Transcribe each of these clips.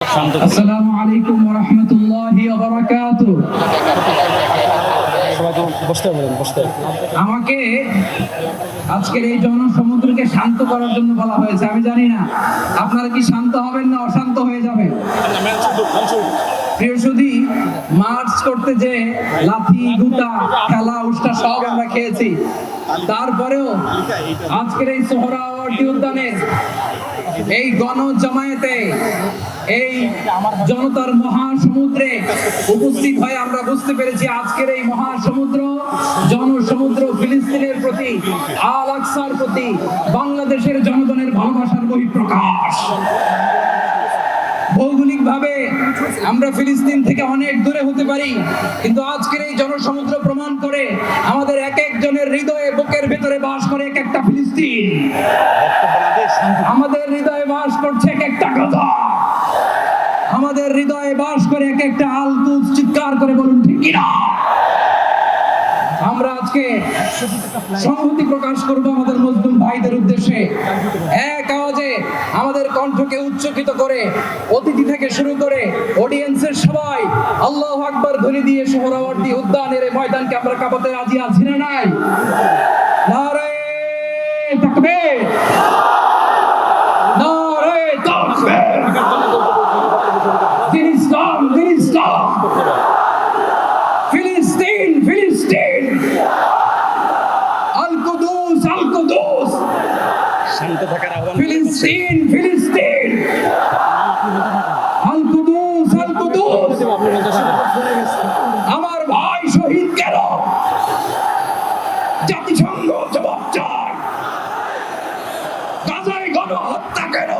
আসসালামু আলাইকুম ওয়া রাহমাতুল্লাহি ওয়া বারাকাতুহু। আমাকে আজকের এই জনসমুদ্রকে শান্ত করার জন্য বলা হয়েছে। আমি জানি না আপনারা কি শান্ত হবেন না অশান্ত হয়ে যাবেন। প্রিয় সুধী, মার্চ করতে যে লাথি গুতা খেলা উষ্টা সব আমরা খেয়েছি, তারপরেও আজকের এই সোহরাওয়ার্দী উদ্যানের এই গণজামায়াতে এই জনতার মহাসমুদ্রে উপস্থিত হয়ে আমরা বুঝতে পেরেছি আজকের এই মহাসমুদ্র জনসমুদ্র ফিলিস্তিনের প্রতি, আল আকসার প্রতি বাংলাদেশের জনগণের ভালোবাসার বহিঃপ্রকাশ। ভৌগোলিকভাবে আমরা ফিলিস্তিন থেকে অনেক দূরে হতে পারি, কিন্তু আজকের এই জনসমুদ্র প্রমাণ করে আমাদের এক একজনের হৃদয়ে বুকের ভেতরে বাস করে এক একটা ফিলিস্তিন। আমাদের হৃদয়ে বাস করছে এক একটা গাজা, আমাদের হৃদয়ে বাস করে এক একটা আল কুদস। চিৎকার করে বলুন ঠিক কিনা। আমরা আজকে সংহতি প্রকাশ করব আমাদের মুসলিম ভাইদের উদ্দেশ্যে। এক আওয়াজে আমাদের কণ্ঠকে উচ্চকিত করে অতিথি থেকে শুরু করে অডিয়েন্সের সবাই আল্লাহু আকবার ধ্বনি দিয়ে সোহরাওয়ার্দী উদ্যানের এই ময়দানকে আমরা কাঁপাতে রাজি আছি না নাই? নারে তাকবীর, নারে তাকবীর। দিন ইসলাম, দিন ইসলাম। ফিলিস্তিন, ফিলিস্তিন। আল কুদুস, আল কুদুস। শান্ত থাকার আহ্বান। ফিলিস্তিন, ফিলিস্তিন। আল কুদুস, আল কুদুস। আমার ভাই শহীদ কেন? জাতিসংঘ জবাব চায়। গাজায় গণহত্যা কেন?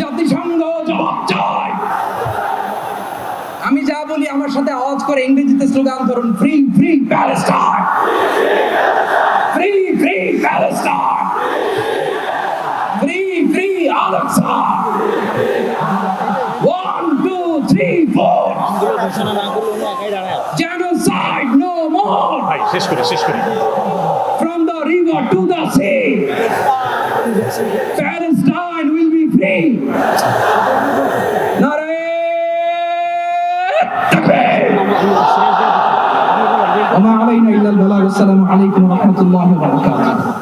জাতিসংঘ জবাব চায়। আমি যা বলি আমার সাথে আওয়াজ করে ইংরেজিতে স্লোগান ধরুন, free free Palestine, free free Palestine, free free Al Aqsa. 1 2 3 4 genocide no more। শেষ করি। From the river to the sea, Palestine will be free। নারে তাকবীর। ওয়া মা আলাইনা ইল্লাল বালাগ। আসসালামু আলাইকুম ওয়া রাহমাতুল্লাহি ওয়া বারাকাতুহু।